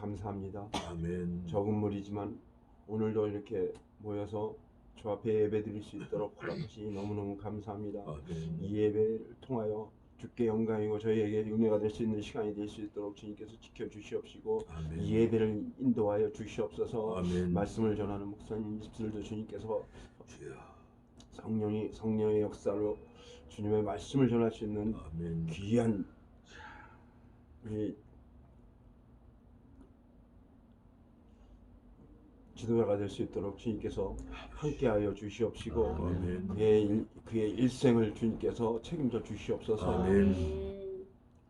감사합니다. 아멘. 적은 물이지만 오늘도 이렇게 모여서 주 앞에 예배 드릴 수 있도록 허락하시니 너무너무 감사합니다. 아멘. 이 예배를 통하여 주께 영광이고 저희에게 은혜가 될 수 있는 시간이 될 수 있도록 주님께서 지켜주시옵시고 아멘. 이 예배를 인도하여 주시옵소서. 아멘. 말씀을 전하는 목사님 입술도 주님께서 주여. 성령의 역사로 주님의 말씀을 전할 수 있는 아멘. 귀한 우리 지도자가 될 수 있도록 주님께서 함께하여 주시옵시고 아멘. 그의 일생을 주님께서 책임져 주시옵소서. 아멘.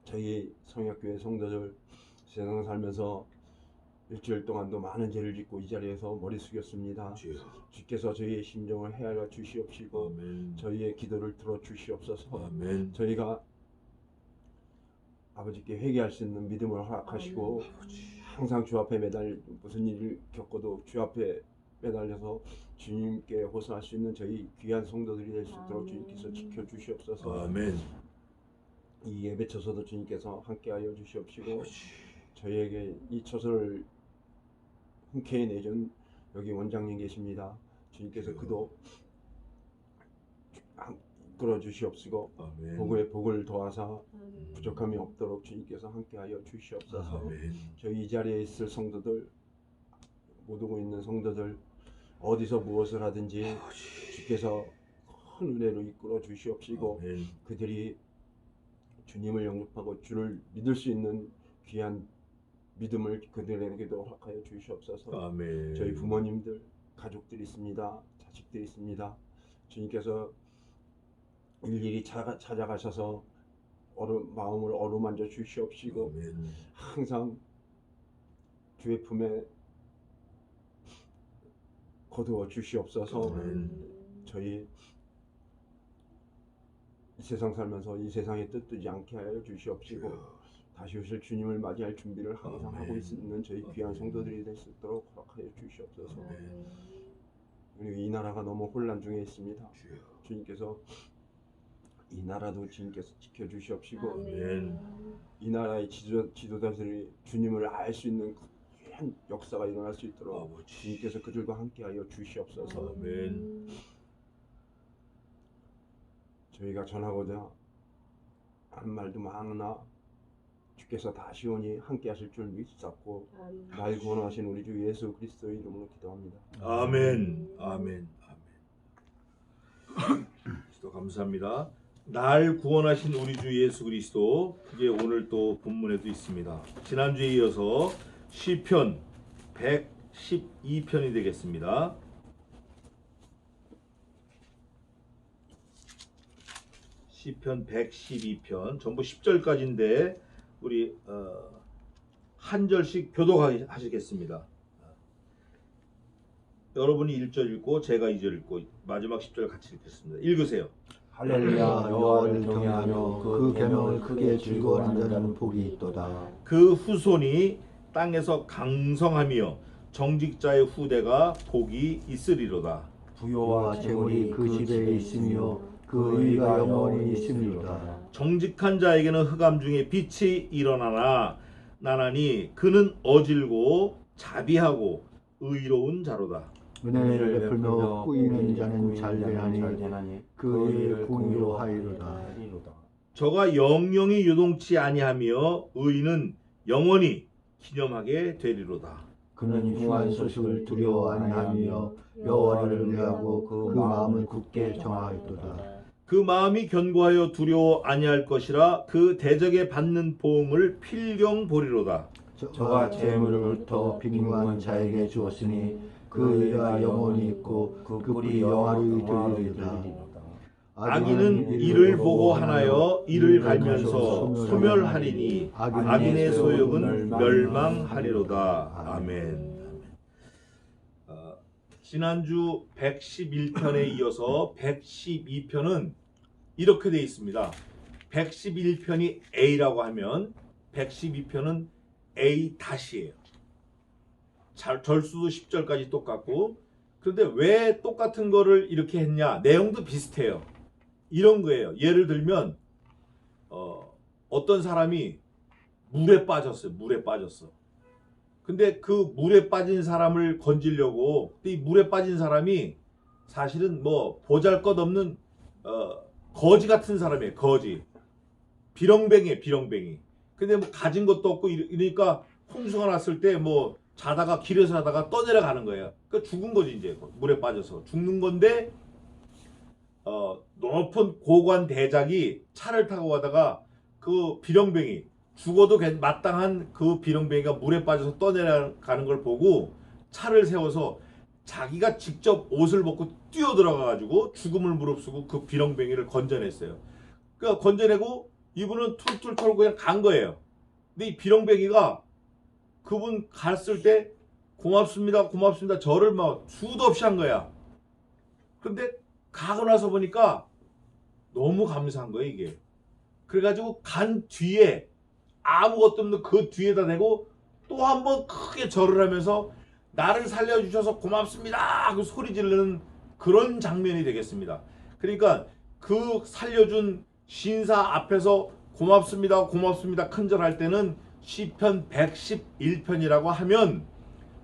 저희 성약교회 성도들 세상 살면서 일주일 동안도 많은 죄를 짓고 이 자리에서 머리 숙였습니다. 주여. 주께서 저희의 심정을 헤아려 주시옵시고 아멘. 저희의 기도를 들어 주시옵소서. 아멘. 저희가 아버지께 회개할 수 있는 믿음을 허락하시고 항상 주 앞에 무슨 일을 겪어도 주 앞에 매달려서 주님께 호소할 수 있는 저희 귀한 성도들이 될 수 있도록 주님께서 지켜주시옵소서. 아멘. 이 예배 처소도 주님께서 함께하여 주시옵시고 저희에게 이 처소를 흔쾌히 내준 여기 원장님 계십니다. 주님께서 그도 이끌어 주시옵시고 아멘. 복에 복을 더하사 부족함이 없도록 주님께서 함께하여 주시옵소서. 아멘. 저희 이 자리에 있을 성도들, 못 오고 있는 성도들 어디서 무엇을 하든지 주께서 큰 은혜로 이끌어 주시옵시고 아멘. 그들이 주님을 영접하고 주를 믿을 수 있는 귀한 믿음을 그들에게도 허락하여 주시옵소서. 아멘. 저희 부모님들, 가족들이 있습니다. 자식들이 있습니다. 주님께서 일일이 찾아가셔서 마음을 어루만져 주시옵시고 아멘. 항상 주의 품에 거두어 주시옵소서. 아멘. 저희 이 세상 살면서 이 세상의 뜻되지 않게 하여 주시옵시고 다시 오실 주님을 맞이할 준비를 항상 아멘. 하고 있는 저희 귀한 성도들이 될 수 있도록 허락하여 주시옵소서. 아멘. 그리고 이 나라가 너무 혼란 중에 있습니다. 주여. 주님께서 이 나라도 주님께서 지켜주시옵시고 아멘. 이 나라의 지도자들이 주님을 알 수 있는 귀한 역사가 일어날 수 있도록 아버지. 주님께서 그들과 함께하여 주시옵소서. 아멘. 저희가 전하고자 하는 말도 많으나 주께서 다시 오니 함께하실 줄 믿사옵고 날 구원하신 우리 주 예수 그리스도의 이름으로 기도합니다. 아멘. 아멘. 아멘. 또 감사합니다. 날 구원하신 우리 주 예수 그리스도, 그게 오늘 또 본문에도 있습니다. 지난주에 이어서 시편 112편이 되겠습니다. 시편 112편 전부 10절까지인데 우리 한 절씩 교독하시겠습니다. 여러분이 1절 읽고 제가 2절 읽고 마지막 10절 같이 읽겠습니다. 읽으세요. 할렐루야. 여호와를 경외하며 그 계명을 크게 즐거워하는 자는 복이 있도다. 그 후손이 땅에서 강성하며 정직자의 후대가 복이 있으리로다. 부요와 재물이 그 집에 있으며 그 의가 영원히 있음이로다. 정직한 자에게는 흑암 중에 빛이 나나니 그는 어질고 자비하고 의로운 자로다. 은혜를 베풀며 꾸이는 자는 잘되나니 그 일을 공의로 하리로다. 저가 영영이 요동치 아니하며 의인은 영원히 기념하게 되리로다. 그는 흉한 소식을 두려워 아니하며 여호와를 의뢰하고 그 마음을 굳게 정하였도다. 그 마음이 견고하여 두려워 아니할 것이라 그 대적에 받는 보응을 필경 보리로다. 저가 재물을 훑어 빈궁한 자에게 주었으니 그 의가 영원히 있고 그 뿔이 영화로이 되리리로다. 악인은 이를 보고 하나여 이를 갈면서 소멸하리니 악인의 소욕은 멸망하리로다. 아멘. 지난주 111편에 이어서 112편은 이렇게 되어 있습니다. 111편이 A라고 하면 112편은 A-이에요. 절수도 10절까지 똑같고, 그런데 왜 똑같은 거를 이렇게 했냐? 내용도 비슷해요. 이런 거예요. 예를 들면 어떤 사람이 물에 빠졌어요. 물에 빠졌어. 근데 그 물에 빠진 사람을 건지려고, 이 물에 빠진 사람이 사실은 뭐 보잘것없는 거지 같은 사람이에요. 거지. 비렁뱅이에요. 비렁뱅이. 근데 뭐 가진 것도 없고 이러니까 홍수가 났을 때 뭐 자다가 길에서 자다가 떠내려가는 거예요. 그러니까 죽은 거지 이제 물에 빠져서 죽는 건데 높은 고관 대작이 차를 타고 가다가 그 비렁뱅이 죽어도 마땅한 그 비렁뱅이가 물에 빠져서 떠내려가는 걸 보고 차를 세워서 자기가 직접 옷을 벗고 뛰어 들어가 가지고 죽음을 무릅쓰고 그 비렁뱅이를 건져냈어요. 그러니까 건져내고 이분은 툴툴 털고 그냥 간 거예요. 근데 이 비렁뱅이가 그분 갔을 때 고맙습니다 고맙습니다 절을 막 수도 없이 한 거야. 근데 가고 나서 보니까 너무 감사한 거예요 이게. 그래가지고 간 뒤에 아무것도 없는 그 뒤에다 대고 또 한 번 크게 절을 하면서 나를 살려주셔서 고맙습니다 그 소리 지르는 그런 장면이 되겠습니다. 그러니까 그 살려준 신사 앞에서 고맙습니다 고맙습니다 큰절할 때는 시편 111편이라고 하면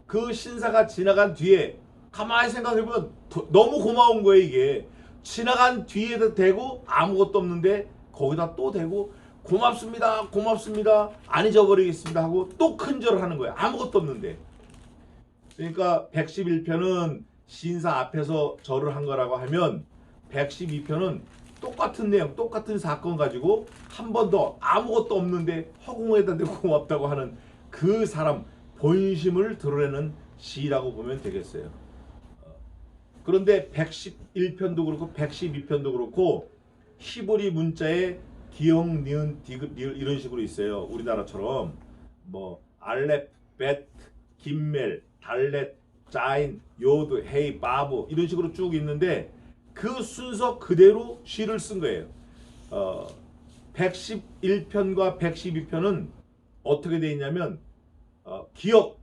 그 신사가 지나간 뒤에 가만히 생각해보면 너무 고마운 거예요 이게. 지나간 뒤에도 대고 아무것도 없는데 거기다 또 대고 고맙습니다 고맙습니다 안 잊어버리겠습니다 하고 또 큰절을 하는 거예요. 아무것도 없는데. 그러니까 111편은 신사 앞에서 절을 한 거라고 하면 112편은 똑같은 내용 똑같은 사건 가지고 한 번 더 아무것도 없는데 허공에다 대고 고맙다고 하는 그 사람 본심을 드러내는 시라고 보면 되겠어요. 그런데 111편도 그렇고 112편도 그렇고 히브리 문자에 기역, 니은, 디귿, 리을 이런 식으로 있어요. 우리나라처럼 뭐 알렙, 벳, 김멜, 달렛, 짜인, 요드, 헤이, 바브 이런 식으로 쭉 있는데 그 순서 그대로 시를 쓴 거예요. 111편과 112편은 어떻게 되어 있냐면 기역,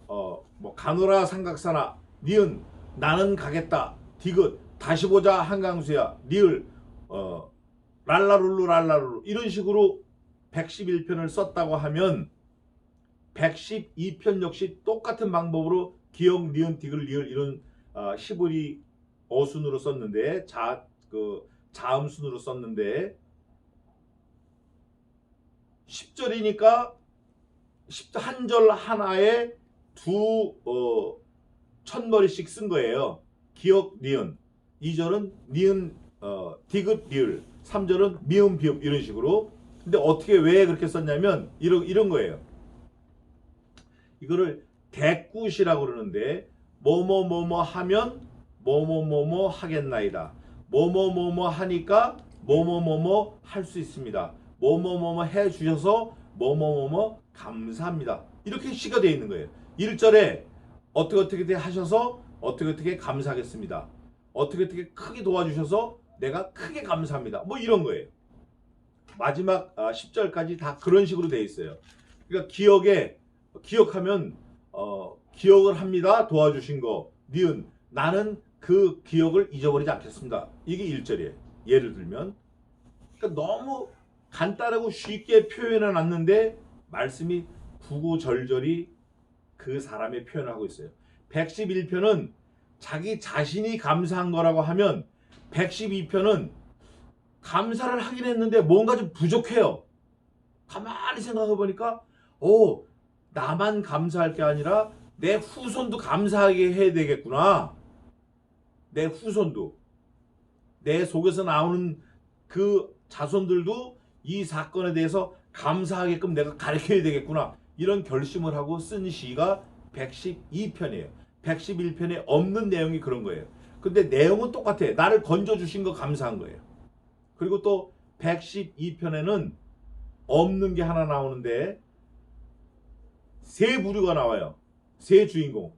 뭐 가노라 삼각사나, 니은 나는 가겠다, 디귿 다시 보자 한강수야, 리을 랄라룰루 랄라룰루 이런 식으로 111편을 썼다고 하면 112편 역시 똑같은 방법으로 기역, 니은, 디귿, 리을 이런 히브리 어순으로 썼는데 자음순으로 썼는데 10절이니까 한 절 하나에 두 첫머리씩 쓴 거예요. 기역, 니은. 2절은 니은, 디귿, 리을. 3절은 미음, 비읍 이런 식으로. 근데 어떻게 왜 그렇게 썼냐면 이런 거예요. 이거를 대꾸시라고 그러는데 뭐뭐뭐뭐 하면 뭐뭐뭐뭐 하겠나이다. 뭐뭐뭐뭐 하니까 뭐뭐뭐뭐 할 수 있습니다. 뭐뭐뭐뭐 해 주셔서 뭐뭐뭐뭐 감사합니다. 이렇게 시가 되어 있는 거예요. 1절에 어떻게 하셔서 어떻게 감사하겠습니다. 어떻게 크게 도와주셔서 내가 크게 감사합니다. 뭐 이런 거예요. 마지막 10절까지 다 그런 식으로 되어 있어요. 그러니까 기억하면 기억을 합니다. 도와주신 거. 니은 나는 그 기억을 잊어버리지 않겠습니다. 이게 1절이에요. 예를 들면 그러니까 너무 간단하고 쉽게 표현해 놨는데 말씀이 구구절절히 그 사람의 표현을 하고 있어요. 111편은 자기 자신이 감사한 거라고 하면 112편은 감사를 하긴 했는데 뭔가 좀 부족해요. 가만히 생각해 보니까 나만 감사할 게 아니라 내 후손도 감사하게 해야 되겠구나. 내 후손도, 내 속에서 나오는 그 자손들도 이 사건에 대해서 감사하게끔 내가 가르쳐야 되겠구나. 이런 결심을 하고 쓴 시가 112편이에요. 111편에 없는 내용이 그런 거예요. 근데 내용은 똑같아. 나를 건져주신 거 감사한 거예요. 그리고 또 112편에는 없는 게 하나 나오는데 세 부류가 나와요. 세 주인공.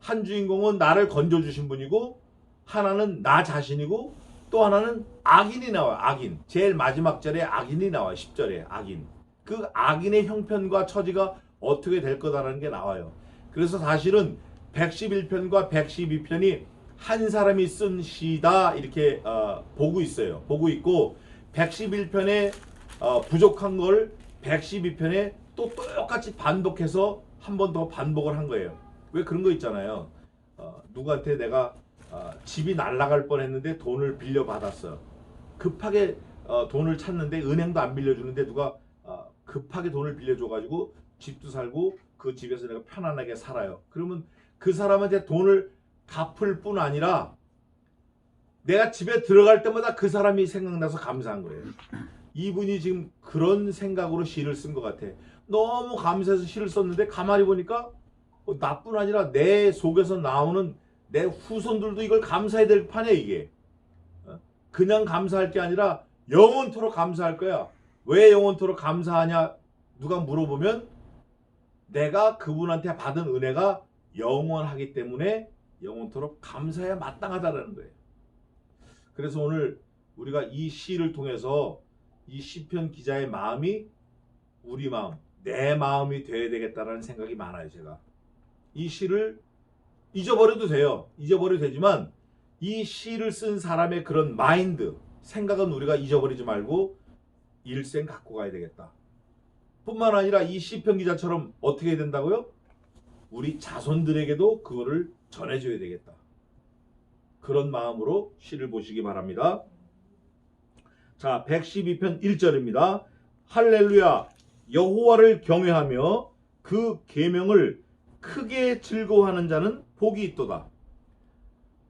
한 주인공은 나를 건져주신 분이고 하나는 나 자신이고 또 하나는 악인이 나와요. 악인. 제일 마지막 절에 악인이 나와요. 10절에 악인. 그 악인의 형편과 처지가 어떻게 될 거다라는 게 나와요. 그래서 사실은 111편과 112편이 한 사람이 쓴 시다 이렇게 보고 있어요. 보고 있고 111편에 부족한 걸 112편에 또 똑같이 반복해서 한 번 더 반복을 한 거예요. 왜 그런 거 있잖아요. 누구한테 내가 집이 날아갈 뻔했는데 돈을 빌려 받았어요. 급하게 돈을 찾는데 은행도 안 빌려주는데 누가 급하게 돈을 빌려줘가지고 집도 살고 그 집에서 내가 편안하게 살아요. 그러면 그 사람한테 돈을 갚을 뿐 아니라 내가 집에 들어갈 때마다 그 사람이 생각나서 감사한 거예요. 이분이 지금 그런 생각으로 시를 쓴 것 같아. 너무 감사해서 시를 썼는데 가만히 보니까 나뿐 아니라 내 속에서 나오는 내 후손들도 이걸 감사해야 될 판이야 이게. 그냥 감사할 게 아니라 영원토록 감사할 거야. 왜 영원토록 감사하냐 누가 물어보면 내가 그분한테 받은 은혜가 영원하기 때문에 영원토록 감사해야 마땅하다는 거예요. 그래서 오늘 우리가 이 시를 통해서 이 시편 기자의 마음이 우리 마음, 내 마음이 돼야 되겠다라는 생각이 많아요. 제가 이 시를 잊어버려도 돼요. 잊어버려도 되지만 이 시를 쓴 사람의 그런 마인드, 생각은 우리가 잊어버리지 말고 일생 갖고 가야 되겠다. 뿐만 아니라 이 시편 기자처럼 어떻게 해야 된다고요? 우리 자손들에게도 그거를 전해줘야 되겠다. 그런 마음으로 시를 보시기 바랍니다. 자, 112편 1절입니다. 할렐루야, 여호와를 경외하며 그 계명을 크게 즐거워하는 자는 복이 있도다.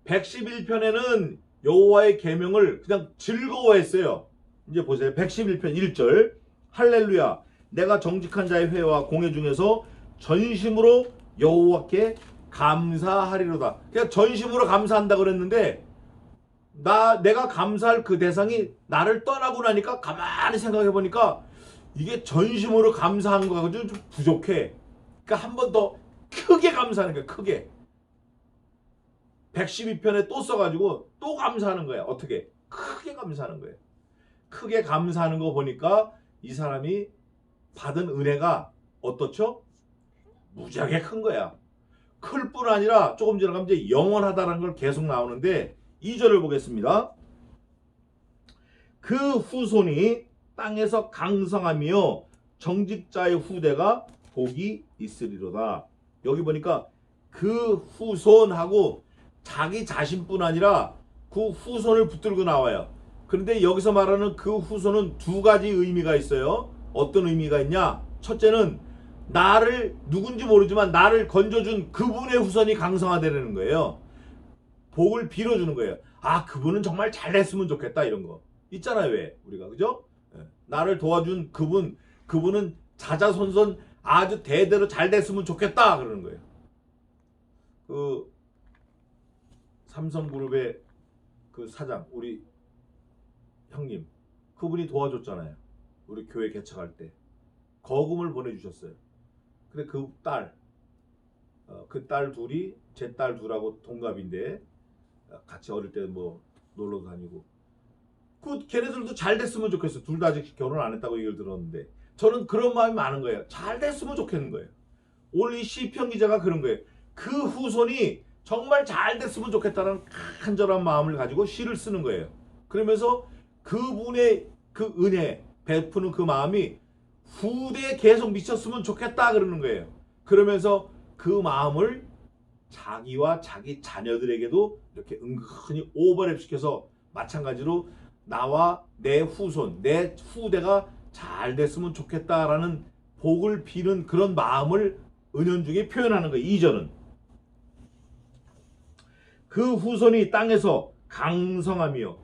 111편에는 여호와의 계명을 그냥 즐거워했어요. 이제 보세요. 111편 1절. 할렐루야, 내가 정직한 자의 회와 공회 중에서 전심으로 여호와께 감사하리로다. 그냥 전심으로 감사한다 그랬는데 내가 감사할 그 대상이 나를 떠나고 나니까 가만히 생각해 보니까 이게 전심으로 감사한 거가 좀 부족해. 그러니까 한 번 더 크게 감사하는 거야. 크게. 112편에 또 써가지고 또 감사하는 거야. 어떻게? 크게 감사하는 거예요. 크게 감사하는 거 보니까 이 사람이 받은 은혜가 어떻죠? 무지하게 큰 거야. 클 뿐 아니라 조금 지나가면 이제 영원하다는 걸 계속 나오는데 2절을 보겠습니다. 그 후손이 땅에서 강성하며 정직자의 후대가 복이 있으리로다. 여기 보니까 그 후손하고 자기 자신뿐 아니라 그 후손을 붙들고 나와요. 그런데 여기서 말하는 그 후손은 두 가지 의미가 있어요. 어떤 의미가 있냐? 첫째는 나를 누군지 모르지만 나를 건져준 그분의 후손이 강성하되는 거예요. 복을 빌어주는 거예요. 아, 그분은 정말 잘했으면 좋겠다 이런 거 있잖아요. 왜 우리가 그죠? 나를 도와준 그분은 자자손손 아주 대대로 잘 됐으면 좋겠다 그러는 거예요. 그 삼성그룹의 그 사장 우리 형님 그분이 도와줬잖아요. 우리 교회 개척할 때 거금을 보내주셨어요. 근데 그 딸 둘이 제 딸 둘하고 동갑인데 같이 어릴 때 뭐 놀러 다니고 걔네들도 잘 됐으면 좋겠어. 둘 다 아직 결혼 안 했다고 얘기를 들었는데 저는 그런 마음이 많은 거예요. 잘 됐으면 좋겠는 거예요. 오늘 이 시편 기자가 그런 거예요. 그 후손이 정말 잘 됐으면 좋겠다는 간절한 마음을 가지고 시를 쓰는 거예요. 그러면서 그분의 그 은혜 베푸는 그 마음이 후대에 계속 미쳤으면 좋겠다 그러는 거예요. 그러면서 그 마음을 자기와 자기 자녀들에게도 이렇게 은근히 오버랩 시켜서 마찬가지로 나와 내 후손, 내 후대가 잘 됐으면 좋겠다라는 복을 비는 그런 마음을 은연중에 표현하는 거예요. 2절은 그 후손이 땅에서 강성하며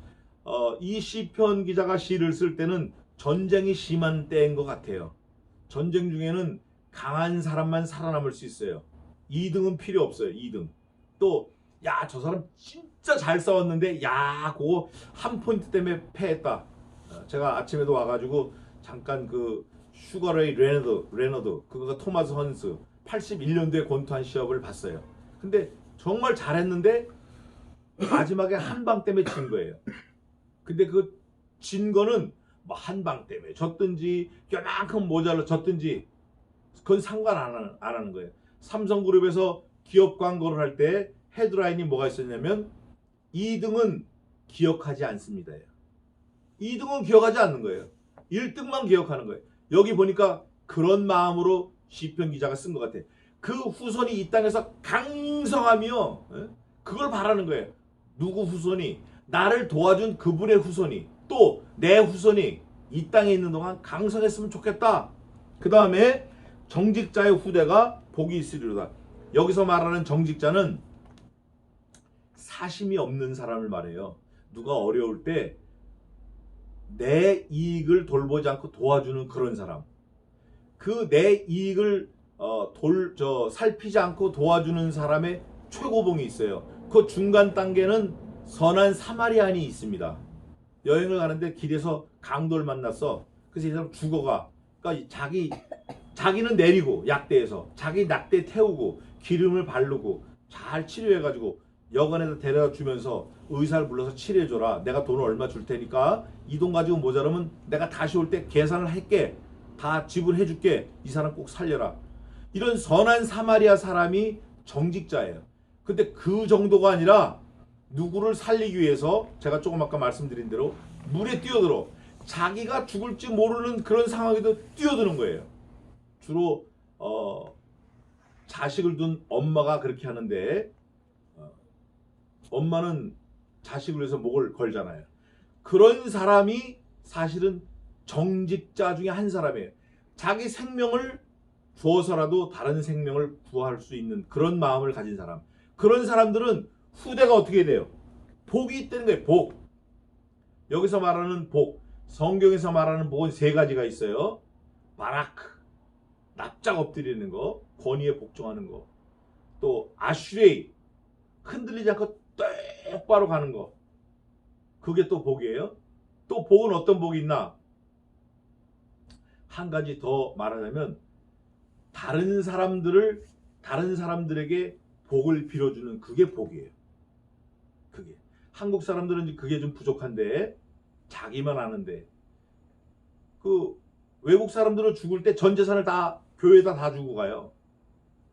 이 시편 기자가 시를 쓸 때는 전쟁이 심한 때인 것 같아요. 전쟁 중에는 강한 사람만 살아남을 수 있어요. 2등은 필요 없어요. 2등. 또 야, 저 사람 진짜 잘 싸웠는데 야, 그거 한 포인트 때문에 패했다. 제가 아침에도 와가지고 잠깐 그 슈거레이 레너드 그거가 토마스 헌스 81년도에 권투한 시합을 봤어요. 근데 정말 잘했는데 마지막에 한 방 때문에 진 거예요. 근데 그 진 거는 뭐 한 방 때문에 졌든지 요만큼 모자라 졌든지 그건 상관 안 하는 거예요. 삼성그룹에서 기업 광고를 할 때 헤드라인이 뭐가 있었냐면 2등은 기억하지 않습니다. 2등은 기억하지 않는 거예요. 1등만 기억하는 거예요. 여기 보니까 그런 마음으로 시편 기자가 쓴 것 같아. 그 후손이 이 땅에서 강성하며 그걸 바라는 거예요. 누구 후손이? 나를 도와준 그분의 후손이, 또 내 후손이 이 땅에 있는 동안 강성했으면 좋겠다. 그 다음에 정직자의 후대가 복이 있으리로다. 여기서 말하는 정직자는 사심이 없는 사람을 말해요. 누가 어려울 때 내 이익을 돌보지 않고 도와주는 그런 사람. 그 내 이익을 살피지 않고 도와주는 사람의 최고봉이 있어요. 그 중간 단계는 선한 사마리안이 있습니다. 여행을 가는데 길에서 강도를 만났어. 그래서 이 사람 죽어가. 그러니까 자기는 내리고 약대에서 자기 낙대 태우고 기름을 바르고 잘 치료해가지고 여관에다 데려다 주면서 의사를 불러서 치료해줘라. 내가 돈을 얼마 줄 테니까 이 돈 가지고 모자라면 내가 다시 올 때 계산을 할게. 다 지불해줄게. 이 사람 꼭 살려라. 이런 선한 사마리아 사람이 정직자예요. 근데 그 정도가 아니라 누구를 살리기 위해서 제가 조금 아까 말씀드린 대로 물에 뛰어들어. 자기가 죽을지 모르는 그런 상황에도 뛰어드는 거예요. 주로 자식을 둔 엄마가 그렇게 하는데 엄마는 자식을 위해서 목을 걸잖아요. 그런 사람이 사실은 정직자 중에 한 사람이에요. 자기 생명을 주어서라도 다른 생명을 구할 수 있는 그런 마음을 가진 사람. 그런 사람들은 후대가 어떻게 돼요? 복이 있다는 거예요. 복. 여기서 말하는 복, 성경에서 말하는 복은 세 가지가 있어요. 바라크, 납작 엎드리는 거, 권위에 복종하는 거. 또 아슈레이, 흔들리지 않고 똑바로 가는 거. 그게 또 복이에요. 또 복은 어떤 복이 있나? 한 가지 더 말하자면 다른 사람들에게 복을 빌어주는 그게 복이에요. 그게 한국 사람들은 그게 좀 부족한데 자기만 아는데 그 외국 사람들은 죽을 때 전 재산을 다 교회에다 다 주고 가요.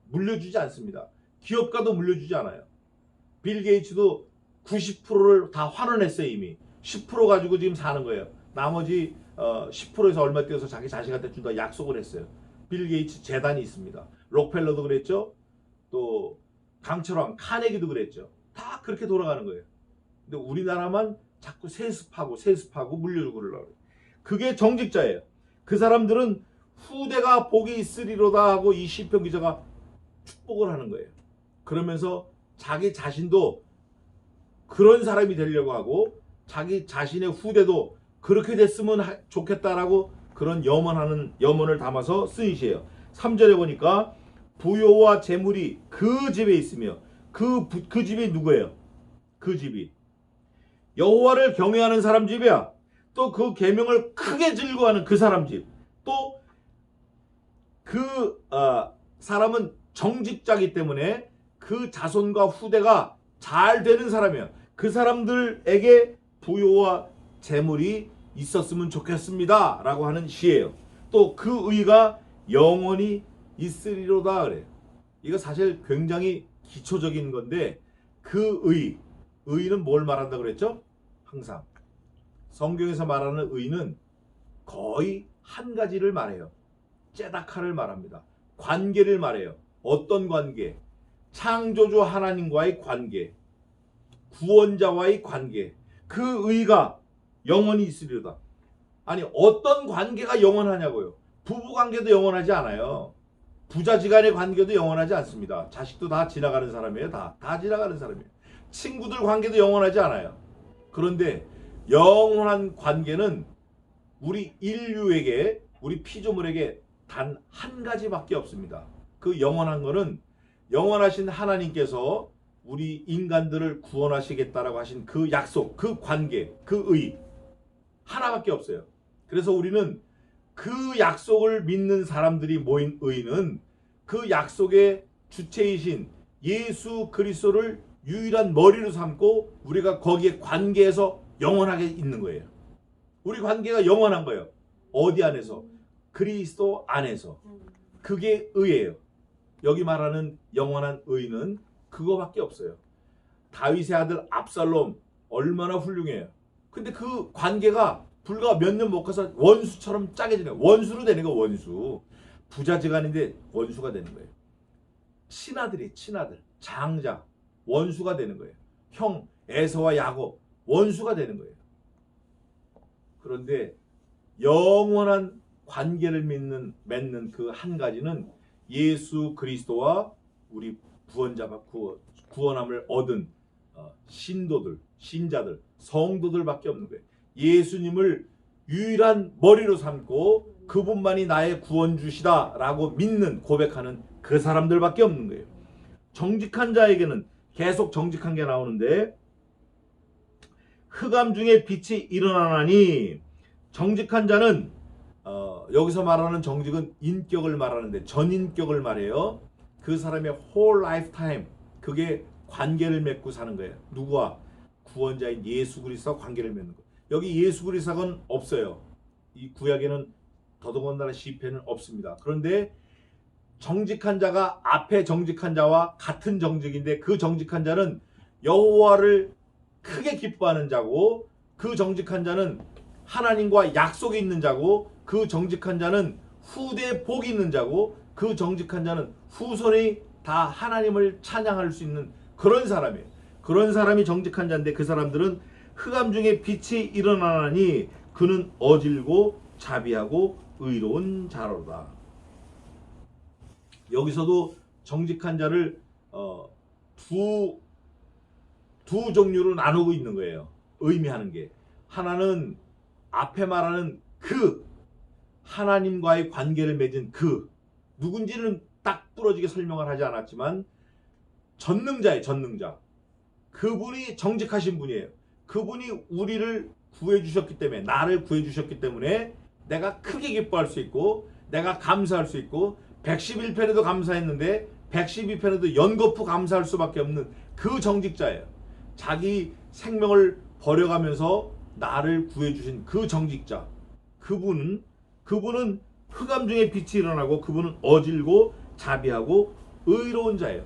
물려주지 않습니다. 기업가도 물려주지 않아요. 빌 게이츠도 90%를 다 환원했어요. 이미 10% 가지고 지금 사는 거예요. 나머지 10%에서 얼마 떼어서 자기 자식한테 준다 약속을 했어요. 빌 게이츠 재단이 있습니다. 록펠러도 그랬죠. 또 강철왕 카네기도 그랬죠. 다 그렇게 돌아가는 거예요. 근데 우리나라만 자꾸 세습하고 물려주고 그러려고. 그게 정직자예요. 그 사람들은 후대가 복이 있으리로다 하고 이 시편 기자가 축복을 하는 거예요. 그러면서 자기 자신도 그런 사람이 되려고 하고 자기 자신의 후대도 그렇게 됐으면 좋겠다라고 그런 염원을 담아서 쓴 시예요. 3절에 보니까 부요와 재물이 그 집에 있으며 그 집이 누구예요? 그 집이 여호와를 경외하는 사람 집이야. 또 그 계명을 크게 즐거워하는 그 사람 집. 또 그 사람은 정직자이기 때문에 그 자손과 후대가 잘 되는 사람이에요. 그 사람들에게 부요와 재물이 있었으면 좋겠습니다 라고 하는 시예요. 또 그 의가 영원히 있으리로다 그래요. 이거 사실 굉장히 기초적인 건데 그 의는 뭘 말한다고 그랬죠? 항상 성경에서 말하는 의는 거의 한 가지를 말해요. 째다카를 말합니다. 관계를 말해요. 어떤 관계? 창조주 하나님과의 관계, 구원자와의 관계. 그 의가 영원히 있으리로다. 아니 어떤 관계가 영원하냐고요. 부부관계도 영원하지 않아요. 부자지간의 관계도 영원하지 않습니다. 자식도 다 지나가는 사람이에요. 다 지나가는 사람이에요. 친구들 관계도 영원하지 않아요. 그런데 영원한 관계는 우리 인류에게, 우리 피조물에게 단 한 가지밖에 없습니다. 그 영원한 거는 영원하신 하나님께서 우리 인간들을 구원하시겠다라고 하신 그 약속, 그 관계, 그 의 하나밖에 없어요. 그래서 우리는 그 약속을 믿는 사람들이 모인 의는 그 약속의 주체이신 예수 그리스도를 유일한 머리로 삼고 우리가 거기에 관계에서 영원하게 있는 거예요. 우리 관계가 영원한 거예요. 어디 안에서? 그리스도 안에서. 그게 의예요. 여기 말하는 영원한 의는 그거밖에 없어요. 다윗의 아들 압살롬 얼마나 훌륭해요. 근데 그 관계가 불과 몇 년 못 가서 원수처럼 짜게 되는 거예요. 원수로 되는 거 원수. 부자지간인데 원수가 되는 거예요. 친아들이 친아들, 장자 원수가 되는 거예요. 형 에서와 야곱 원수가 되는 거예요. 그런데 영원한 관계를 맺는 그 한 가지는 예수 그리스도와 우리 구원함을 얻은 신도들, 신자들, 성도들밖에 없는 거예요. 예수님을 유일한 머리로 삼고 그분만이 나의 구원주시다라고 믿는 고백하는 그 사람들밖에 없는 거예요. 정직한 자에게는 계속 정직한 게 나오는데 흑암 중에 빛이 일어나나니 정직한 자는 여기서 말하는 정직은 인격을 말하는데 전인격을 말해요. 그 사람의 whole lifetime 그게 관계를 맺고 사는 거예요. 누구와? 구원자인 예수 그리스도와 관계를 맺는 거예요. 여기 예수 그리스도는 없어요. 이 구약에는 더더군다나 시편은 없습니다. 그런데 정직한 자가 앞에 정직한 자와 같은 정직인데 그 정직한 자는 여호와를 크게 기뻐하는 자고 그 정직한 자는 하나님과 약속이 있는 자고 그 정직한 자는 후대에 복이 있는 자고 그 정직한 자는 후손이 다 하나님을 찬양할 수 있는 그런 사람이에요. 그런 사람이 정직한 자인데 그 사람들은 흑암 중에 빛이 일어나나니 그는 어질고 자비하고 의로운 자로다. 여기서도 정직한 자를 두 종류로 나누고 있는 거예요. 의미하는 게 하나는 앞에 말하는 그 하나님과의 관계를 맺은 그 누군지는 딱 부러지게 설명을 하지 않았지만 전능자예요. 전능자. 그분이 정직하신 분이에요. 그분이 우리를 구해주셨기 때문에 나를 구해주셨기 때문에 내가 크게 기뻐할 수 있고 내가 감사할 수 있고 111편에도 감사했는데 112편에도 연거푸 감사할 수밖에 없는 그 정직자예요. 자기 생명을 버려가면서 나를 구해주신 그 정직자. 그분은 흑암 중에 빛이 일어나고 그분은 어질고 자비하고 의로운 자예요.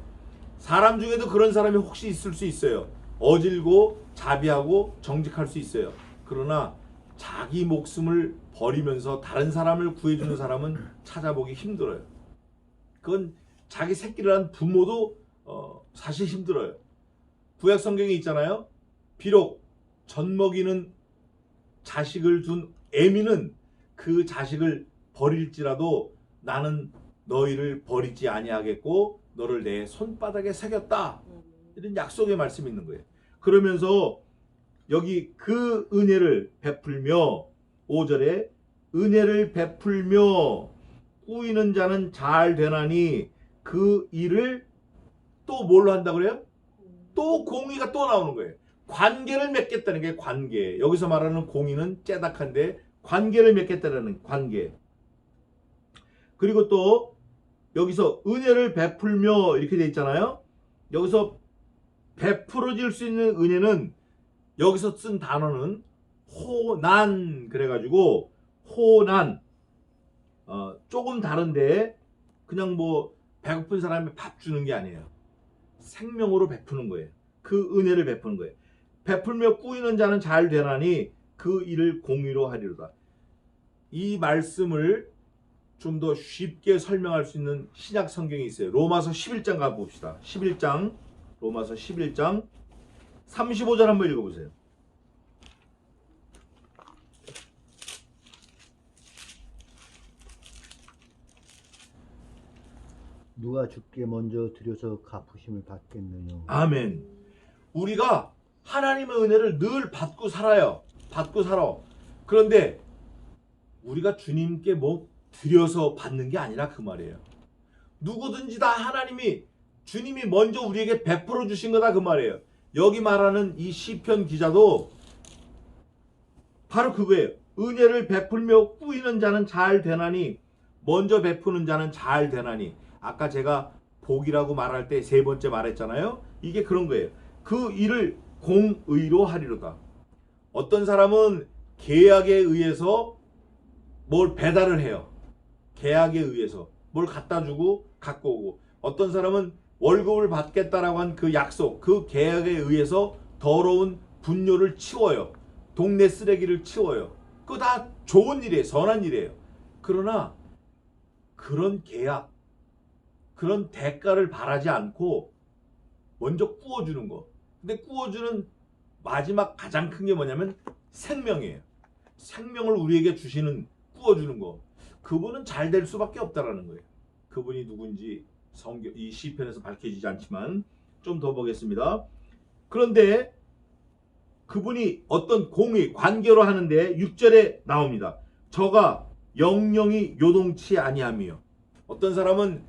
사람 중에도 그런 사람이 혹시 있을 수 있어요. 어질고 자비하고 정직할 수 있어요. 그러나 자기 목숨을 버리면서 다른 사람을 구해주는 사람은 찾아보기 힘들어요. 그건 자기 새끼를 한 부모도 사실 힘들어요. 구약 성경에 있잖아요. 비록 젖먹이는 자식을 둔 애미는 그 자식을 버릴지라도 나는 너희를 버리지 아니하겠고 너를 내 손바닥에 새겼다. 이런 약속의 말씀이 있는 거예요. 그러면서 여기 그 은혜를 베풀며 5절에 은혜를 베풀며 꾸이는 자는 잘 되나니 그 일을 또 뭘로 한다 그래요? 또 공의가 또 나오는 거예요. 관계를 맺겠다는 게 관계. 여기서 말하는 공의는 째닥한데 관계를 맺겠다는 관계. 그리고 또 여기서 은혜를 베풀며 이렇게 돼 있잖아요. 여기서 베풀어질 수 있는 은혜는 여기서 쓴 단어는 호난 그래가지고 호난 조금 다른데 그냥 뭐 배고픈 사람에 밥 주는 게 아니에요. 생명으로 베푸는 거예요. 그 은혜를 베푸는 거예요. 베풀며 꾸이는 자는 잘 되나니 그 일을 공의로 하리로다. 이 말씀을 좀 더 쉽게 설명할 수 있는 신약 성경이 있어요. 로마서 11장 가봅시다. 11장 로마서 11장 35절 한번 읽어보세요. 누가 주께 먼저 드려서 갚으심을 받겠느냐. 아멘. 우리가 하나님의 은혜를 늘 받고 살아요. 받고 살아. 그런데 우리가 주님께 뭐 드려서 받는 게 아니라 그 말이에요. 누구든지 다 하나님이 주님이 먼저 우리에게 베풀어 주신 거다 그 말이에요. 여기 말하는 이 시편 기자도 바로 그거예요. 은혜를 베풀며 꾸이는 자는 잘 되나니 먼저 베푸는 자는 잘 되나니. 아까 제가 복이라고 말할 때 세 번째 말했잖아요. 이게 그런 거예요. 그 일을 공의로 하리로다. 어떤 사람은 계약에 의해서 뭘 배달을 해요. 계약에 의해서 뭘 갖다 주고 갖고 오고. 어떤 사람은 월급을 받겠다라고 한 그 약속, 그 계약에 의해서 더러운 분뇨를 치워요. 동네 쓰레기를 치워요. 그거 다 좋은 일이에요. 선한 일이에요. 그러나 그런 계약, 그런 대가를 바라지 않고 먼저 구워주는 거. 근데 구워주는 마지막 가장 큰 게 뭐냐면 생명이에요. 생명을 우리에게 주시는, 구워주는 거. 그분은 잘 될 수밖에 없다라는 거예요. 그분이 누군지 성경 이 시편에서 밝혀지지 않지만 좀 더 보겠습니다. 그런데 그분이 어떤 공의 관계로 하는데 6절에 나옵니다. 저가 영영이 요동치 아니하며. 어떤 사람은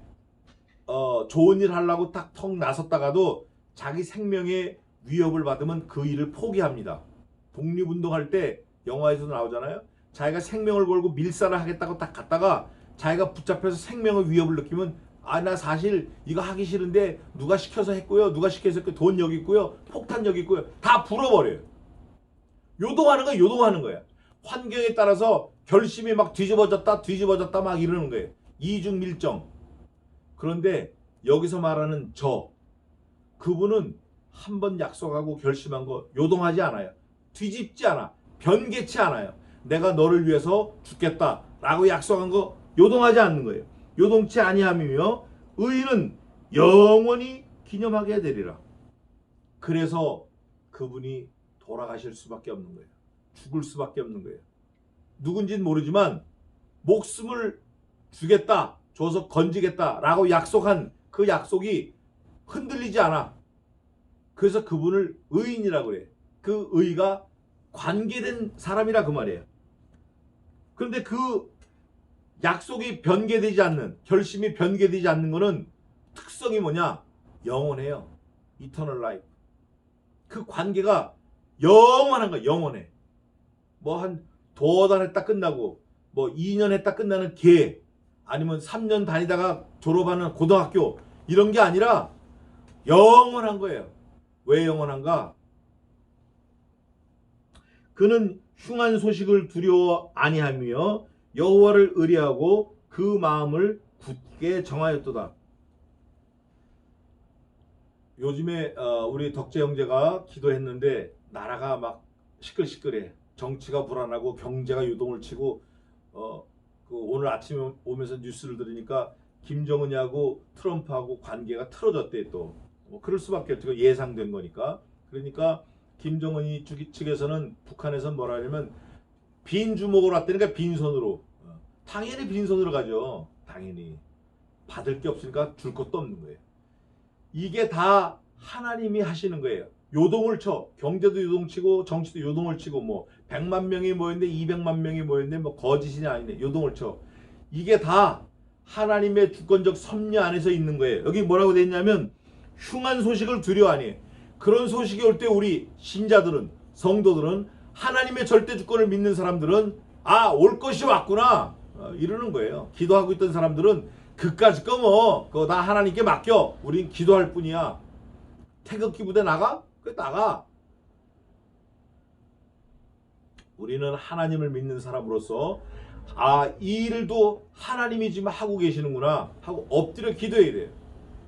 좋은 일 하려고 딱 턱 나섰다가도 자기 생명의 위협을 받으면 그 일을 포기합니다. 독립운동할 때 영화에서도 나오잖아요. 자기가 생명을 걸고 밀사를 하겠다고 딱 갔다가 자기가 붙잡혀서 생명의 위협을 느끼면 나 사실 이거 하기 싫은데 누가 시켜서 했고요. 누가 시켜서 했고요. 돈 여기 있고요. 폭탄 여기 있고요. 다 불어버려요. 요동하는 거야. 요동하는 거야. 환경에 따라서 결심이 막 뒤집어졌다 막 이러는 거예요. 이중밀정. 그런데 여기서 말하는 그분은 한번 약속하고 결심한 거 요동하지 않아요. 뒤집지 않아. 변개치 않아요. 내가 너를 위해서 죽겠다라고 약속한 거 요동하지 않는 거예요. 요동치 아니함이며 의인은 영원히 기념하게 되리라. 그래서 그분이 돌아가실 수밖에 없는 거예요. 죽을 수밖에 없는 거예요. 누군지는 모르지만 목숨을 주겠다, 줘서 건지겠다라고 약속한 그 약속이 흔들리지 않아. 그래서 그분을 의인이라고 그래. 그 의가 관계된 사람이라 그 말이에요. 그런데 그 약속이 변개되지 않는, 결심이 변개되지 않는 거는 특성이 뭐냐? 영원해요. 이터널 라이프. 그 관계가 영원한 거야. 영원해. 뭐 한 두어 달 했다 끝나고 뭐 2년 했다 끝나는 개, 아니면 3년 다니다가 졸업하는 고등학교, 이런 게 아니라 영원한 거예요. 왜 영원한가? 그는 흉한 소식을 두려워 아니하며 여호와를 의뢰하고 그 마음을 굳게 정하였도다. 요즘에 우리 덕재 형제가 기도했는데 나라가 막 시끌시끌해. 정치가 불안하고 경제가 유동을 치고 그 오늘 아침에 오면서 뉴스를 들으니까 김정은하고 트럼프하고 관계가 틀어졌대. 또 뭐 그럴 수밖에 없죠. 예상된 거니까. 그러니까 김정은이 측에서는 북한에서는 뭐라 하냐면 빈 주먹으로 왔다니까 빈손으로. 당연히 빈손으로 가죠. 당연히. 받을 게 없으니까 줄 것도 없는 거예요. 이게 다 하나님이 하시는 거예요. 요동을 쳐. 경제도 요동치고 정치도 요동을 치고 뭐 100만 명이 모였는데 200만 명이 모였는데 뭐 거짓이냐 아니네. 요동을 쳐. 이게 다 하나님의 주권적 섭리 안에서 있는 거예요. 여기 뭐라고 돼 있냐면 흉한 소식을 두려워하니. 그런 소식이 올 때 우리 신자들은, 성도들은, 하나님의 절대 주권을 믿는 사람들은 올 것이 왔구나 이러는 거예요. 기도하고 있던 사람들은 그까짓 거 뭐 그거 다 하나님께 맡겨. 우린 기도할 뿐이야. 태극기 부대 나가? 그래 나가. 우리는 하나님을 믿는 사람으로서 이 일도 하나님이 지금 하고 계시는구나 하고 엎드려 기도해야 돼요.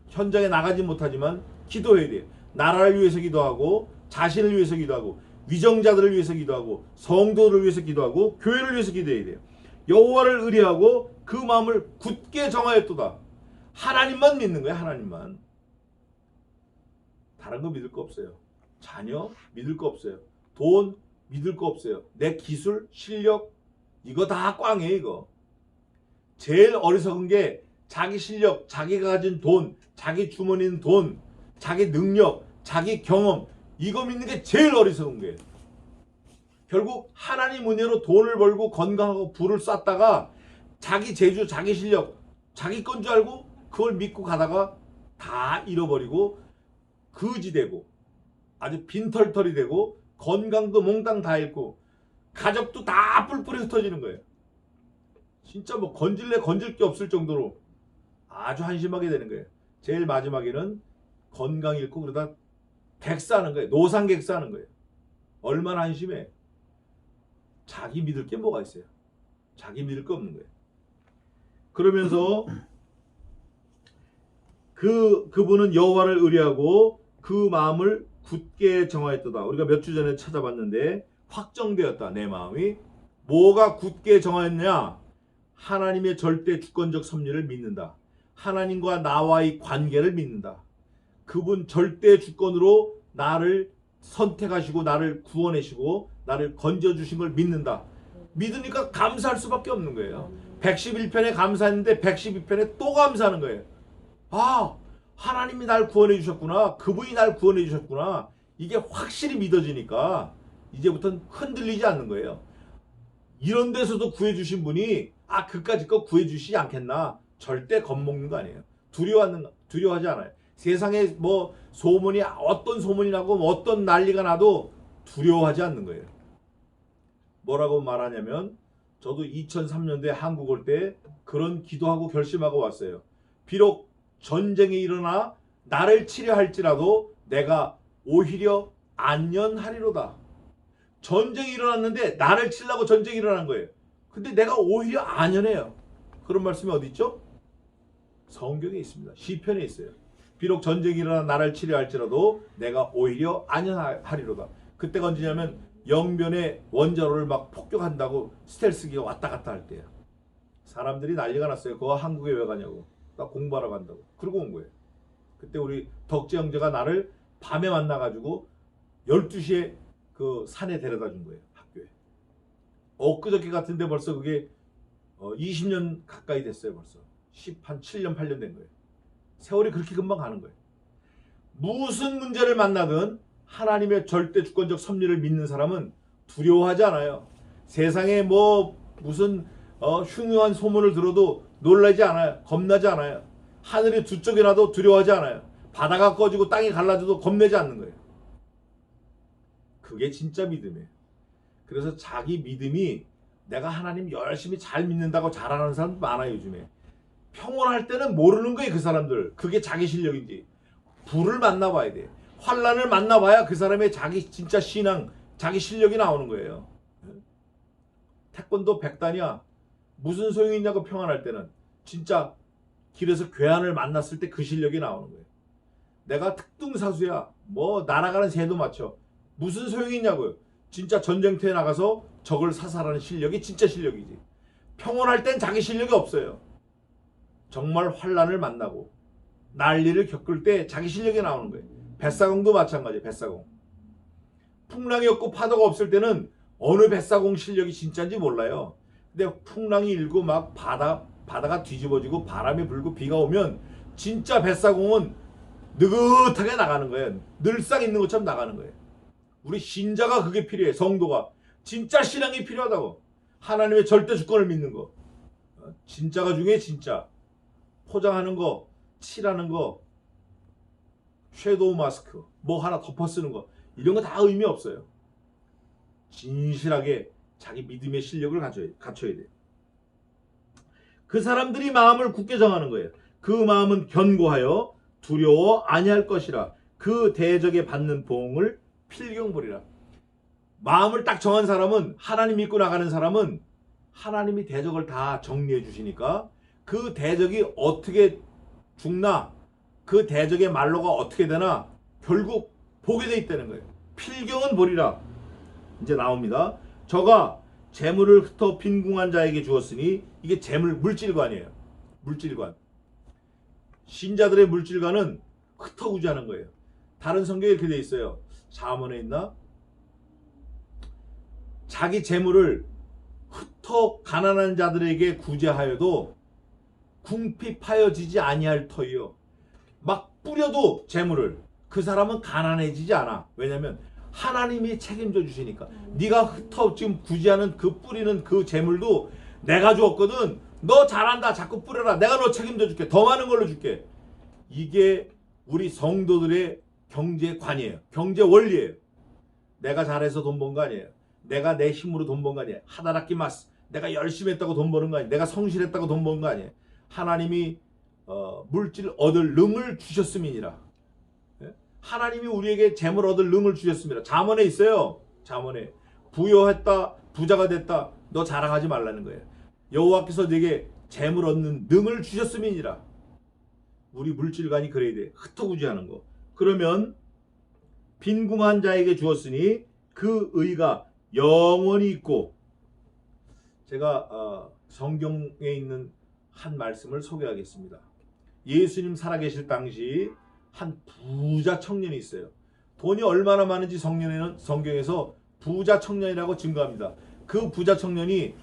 현장에 나가지 못하지만 기도해야 돼요. 나라를 위해서 기도하고, 자신을 위해서 기도하고, 위정자들을 위해서 기도하고, 성도들을 위해서 기도하고, 교회를 위해서 기도해야 돼요. 여호와를 의뢰하고 그 마음을 굳게 정하였도다. 하나님만 믿는 거예요. 하나님만. 다른 거 믿을 거 없어요. 자녀 믿을 거 없어요. 돈 믿을 거 없어요. 내 기술, 실력 이거 다 꽝이에요. 이거. 제일 어리석은 게 자기 실력, 자기가 가진 돈, 자기 주머니에 있는 돈, 자기 능력, 자기 경험 이거 믿는 게 제일 어리석은 거예요. 결국 하나님 은혜로 돈을 벌고 건강하고 부를 쌓다가 자기 재주, 자기 실력, 자기 건 줄 알고 그걸 믿고 가다가 다 잃어버리고 거지 되고 아주 빈털털이 되고 건강도 몽땅 다 잃고 가족도 다 뿔뿔이 흩어지는 거예요. 진짜 뭐 건질 게 없을 정도로 아주 한심하게 되는 거예요. 제일 마지막에는 건강 잃고 그러다 객사하는 거예요. 노상객사하는 거예요. 얼마나 한심해. 자기 믿을 게 뭐가 있어요. 자기 믿을 거 없는 거예요. 그러면서 그분은 여호와를 의뢰하고 그 마음을 굳게 정하였도다. 우리가 몇 주 전에 찾아봤는데 확정되었다. 내 마음이. 뭐가 굳게 정하였냐? 하나님의 절대 주권적 섭리를 믿는다. 하나님과 나와의 관계를 믿는다. 그분 절대 주권으로 나를 선택하시고 나를 구원하시고 나를 건져주신 걸 믿는다. 믿으니까 감사할 수밖에 없는 거예요. 111편에 감사했는데 112편에 또 감사하는 거예요. 아, 하나님이 날 구원해 주셨구나. 그분이 날 구원해 주셨구나. 이게 확실히 믿어지니까 이제부터는 흔들리지 않는 거예요. 이런 데서도 구해주신 분이 그까짓 거 구해주시지 않겠나. 절대 겁먹는 거 아니에요. 두려워하지 않아요. 세상에 뭐 소문이 어떤 소문이 나고 어떤 난리가 나도 두려워하지 않는 거예요. 뭐라고 말하냐면 저도 2003년도에 한국 올 때 그런 기도하고 결심하고 왔어요. 비록 전쟁이 일어나 나를 치려 할지라도 내가 오히려 안연하리로다. 전쟁이 일어났는데 나를 치려고 전쟁이 일어난 거예요. 근데 내가 오히려 안연해요. 그런 말씀이 어디 있죠? 성경에 있습니다. 시편에 있어요. 비록 전쟁이 일어나 나를 치려 할지라도 내가 오히려 안연하리로다. 그때가 언제냐면 영변의 원자로를 막 폭격한다고 스텔스기가 왔다 갔다 할 때예요. 사람들이 난리가 났어요. 그거 한국에 왜 가냐고. 나 공부하러 간다고. 그러고 온 거예요. 그때 우리 덕재 형제가 나를 밤에 만나가지고 12시에 그 산에 데려다 준 거예요. 학교에. 엊그저께 같은데 벌써 그게 20년 가까이 됐어요. 벌써. 7년 8년 된 거예요. 세월이 그렇게 금방 가는 거예요. 무슨 문제를 만나든 하나님의 절대 주권적 섭리를 믿는 사람은 두려워하지 않아요. 세상에 뭐 무슨 흉흉한 소문을 들어도 놀라지 않아요. 겁나지 않아요. 하늘이 두 쪽에 나도 두려워하지 않아요. 바다가 꺼지고 땅이 갈라져도 겁내지 않는 거예요. 그게 진짜 믿음이에요. 그래서 자기 믿음이 내가 하나님 열심히 잘 믿는다고 자랑하는 사람 많아요. 요즘에. 평온할 때는 모르는 거예요. 그 사람들. 그게 자기 실력인지. 불을 만나봐야 돼. 환란을 만나봐야 그 사람의 자기 진짜 신앙, 자기 실력이 나오는 거예요. 태권도 100단이야. 무슨 소용이 있냐고 평안할 때는. 진짜 길에서 괴한을 만났을 때 그 실력이 나오는 거예요. 내가 특등사수야. 뭐 날아가는 새도 맞춰. 무슨 소용이 있냐고요. 진짜 전쟁터에 나가서 적을 사살하는 실력이 진짜 실력이지. 평온할 땐 자기 실력이 없어요. 정말 환란을 만나고 난리를 겪을 때 자기 실력이 나오는 거예요. 뱃사공도 마찬가지예요. 뱃사공. 풍랑이 없고 파도가 없을 때는 어느 뱃사공 실력이 진짜인지 몰라요. 근데 풍랑이 일고 막 바다가 뒤집어지고 바람이 불고 비가 오면 진짜 뱃사공은 느긋하게 나가는 거예요. 늘상 있는 것처럼 나가는 거예요. 우리 신자가 그게 필요해. 성도가. 진짜 신앙이 필요하다고. 하나님의 절대 주권을 믿는 거. 진짜가 중에 진짜. 포장하는 거, 칠하는 거, 섀도우 마스크, 뭐 하나 덮어 쓰는 거. 이런 거 다 의미 없어요. 진실하게 자기 믿음의 실력을 갖춰야 돼요. 그 사람들이 마음을 굳게 정하는 거예요. 그 마음은 견고하여 두려워 아니할 것이라. 그 대적에 받는 보응을 필경 보리라. 마음을 딱 정한 사람은, 하나님 믿고 나가는 사람은 하나님이 대적을 다 정리해 주시니까 그 대적이 어떻게 죽나, 그 대적의 말로가 어떻게 되나 결국 보게 돼 있다는 거예요. 필경은 보리라. 이제 나옵니다. 저가 재물을 흩어 빈궁한 자에게 주었으니, 이게 재물, 물질관이에요. 물질관. 신자들의 물질관은 흩어구지하는 거예요. 다른 성경에 이렇게 돼 있어요. 잠언에 있나? 자기 재물을 흩어 가난한 자들에게 구제하여도 궁핍하여지지 아니할 터이요. 막 뿌려도 재물을, 그 사람은 가난해지지 않아. 왜냐면 하나님이 책임져 주시니까. 네가 흩어 지금 구제하는 그 뿌리는 그 재물도 내가 주었거든. 너 잘한다. 자꾸 뿌려라. 내가 너 책임져 줄게. 더 많은 걸로 줄게. 이게 우리 성도들의 경제관이에요. 경제 원리예요. 내가 잘해서 돈 번 거 아니에요. 내가 내 힘으로 돈 번 거 아니에요. 하다라키 마스. 내가 열심히 했다고 돈 버는 거 아니에요. 내가 성실했다고 돈 버는 거 아니에요. 하나님이 물질 얻을 능을 주셨음이니라. 하나님이 우리에게 재물 얻을 능을 주셨습니다. 잠언에 있어요. 잠언에 부여했다, 부자가 됐다. 너 자랑하지 말라는 거예요. 여호와께서 네게 재물 얻는 능을 주셨음이니라. 우리 물질관이 그래야 돼. 흩어구지하는 거. 그러면 빈궁한 자에게 주었으니 그 의가 영원히 있고, 제가 성경에 있는 한 말씀을 소개하겠습니다. 예수님 살아계실 당시 한 부자 청년이 있어요. 돈이 얼마나 많은지 성경에서 부자 청년이라고 증거합니다. 그 부자 청년이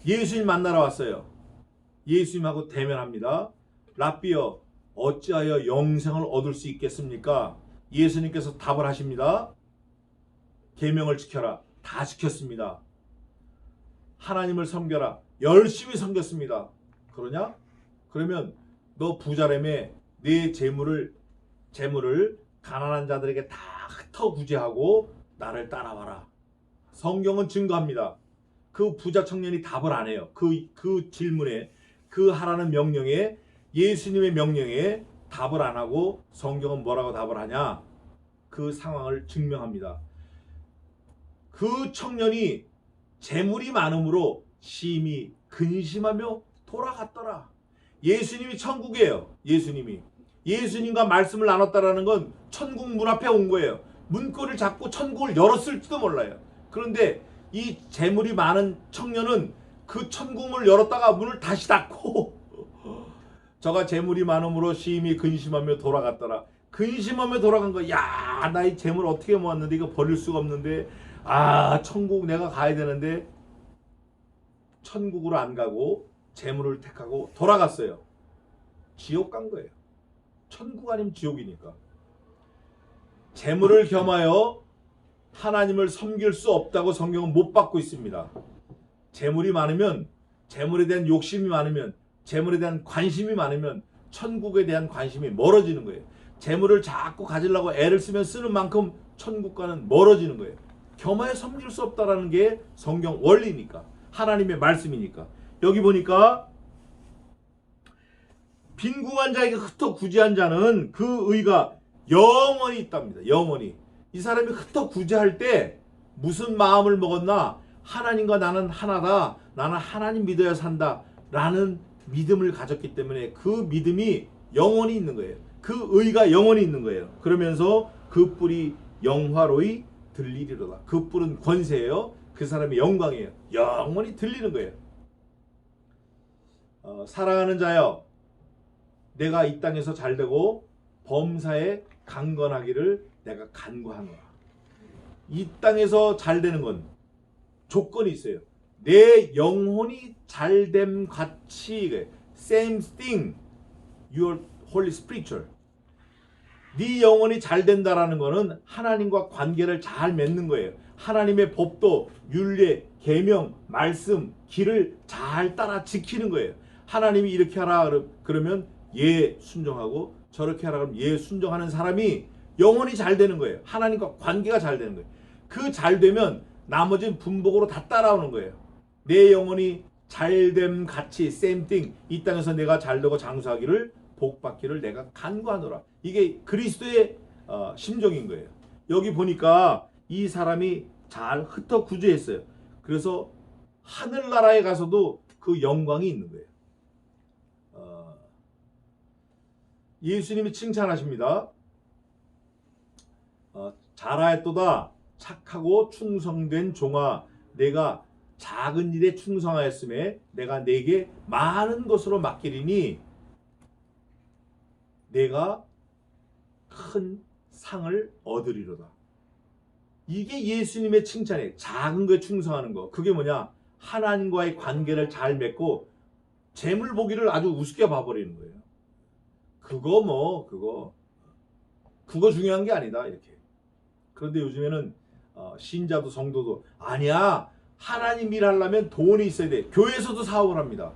예수님 만나러 왔어요. 예수님하고 대면합니다. 랍비여, 어찌하여 영생을 얻을 수 있겠습니까? 예수님께서 답을 하십니다. 계명을 지켜라. 다 지켰습니다. 하나님을 섬겨라. 열심히 섬겼습니다. 그러냐? 그러면 너 부자라며 네 재물을 가난한 자들에게 다 흩어구제하고 나를 따라와라. 성경은 증거합니다. 그 부자 청년이 답을 안 해요. 그 질문에, 그 하라는 명령에, 예수님의 명령에 답을 안 하고 성경은 뭐라고 답을 하냐? 그 상황을 증명합니다. 그 청년이 재물이 많음으로 심히 근심하며 돌아갔더라. 예수님이 천국이에요. 예수님과 말씀을 나눴다라는 건 천국 문 앞에 온 거예요. 문고리를 잡고 천국을 열었을지도 몰라요. 그런데 이 재물이 많은 청년은 그 천국 문을 열었다가 문을 다시 닫고 저가 재물이 많음으로 심히 근심하며 돌아갔더라. 근심하며 돌아간 거. 야, 나 이 재물 어떻게 모았는데 이거 버릴 수가 없는데, 아, 천국 내가 가야 되는데 천국으로 안 가고 재물을 택하고 돌아갔어요. 지옥 간 거예요. 천국 아니면 지옥이니까. 재물을 겸하여 하나님을 섬길 수 없다고 성경은 못 받고 있습니다. 재물이 많으면, 재물에 대한 욕심이 많으면, 재물에 대한 관심이 많으면 천국에 대한 관심이 멀어지는 거예요. 재물을 자꾸 가지려고 애를 쓰는 만큼 천국과는 멀어지는 거예요. 겸하여 섬길 수 없다라는 게 성경 원리니까, 하나님의 말씀이니까. 여기 보니까 빈궁한 자에게 흩어 구제한 자는 그 의가 영원히 있답니다. 영원히. 이 사람이 흩어 구제할 때 무슨 마음을 먹었나? 하나님과 나는 하나다. 나는 하나님 믿어야 산다. 라는 믿음을 가졌기 때문에 그 믿음이 영원히 있는 거예요. 그 의가 영원히 있는 거예요. 그러면서 그 뿔이 영화로이 들리리로다. 그 뿔은 권세예요. 그 사람의 영광이에요. 영원히 들리는 거예요. 사랑하는 자여, 내가 이 땅에서 잘되고 범사에 강건하기를 내가 간구하노라. 이 땅에서 잘되는 건 조건이 있어요. 내 영혼이 잘됨 같이, same thing, your holy spiritual. 네 영혼이 잘 된다라는 거는 하나님과 관계를 잘 맺는 거예요. 하나님의 법도, 율례, 계명, 말씀, 길을 잘 따라 지키는 거예요. 하나님이 이렇게 하라 그러면 예 순종하고, 저렇게 하라 그러면 예 순종하는 사람이 영혼이 잘 되는 거예요. 하나님과 관계가 잘 되는 거예요. 그 잘 되면 나머지는 분복으로 다 따라오는 거예요. 내 영혼이 잘됨 같이 same thing, 이 땅에서 내가 잘되고 장수하기를 복받기를 내가 간구하노라. 이게 그리스도의 심정인 거예요. 여기 보니까 이 사람이 잘 흩어 구제했어요. 그래서 하늘나라에 가서도 그 영광이 있는 거예요. 예수님이 칭찬하십니다. 잘하였도다 착하고 충성된 종아, 내가 작은 일에 충성하였음에 내가 네게 많은 것으로 맡기리니 내가 큰 상을 얻으리로다. 이게 예수님의 칭찬이에요. 작은 거에 충성하는 거. 그게 뭐냐? 하나님과의 관계를 잘 맺고 재물 보기를 아주 우습게 봐버리는 거예요. 그거 중요한 게 아니다 이렇게. 그런데 요즘에는 신자도 성도도 아니야, 하나님 일하려면 돈이 있어야 돼. 교회에서도 사업을 합니다.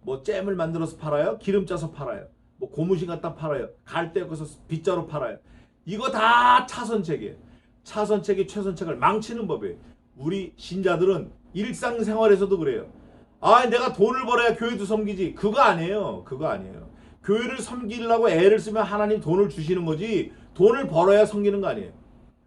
뭐 잼을 만들어서 팔아요, 기름 짜서 팔아요, 뭐 고무신 갖다 팔아요, 갈대 엮어서 빗자루 팔아요. 이거 다 차선책이에요. 차선책이 최선책을 망치는 법이에요. 우리 신자들은 일상생활에서도 그래요. 아, 내가 돈을 벌어야 교회도 섬기지. 그거 아니에요. 교회를 섬기려고 애를 쓰면 하나님 돈을 주시는 거지, 돈을 벌어야 섬기는 거 아니에요.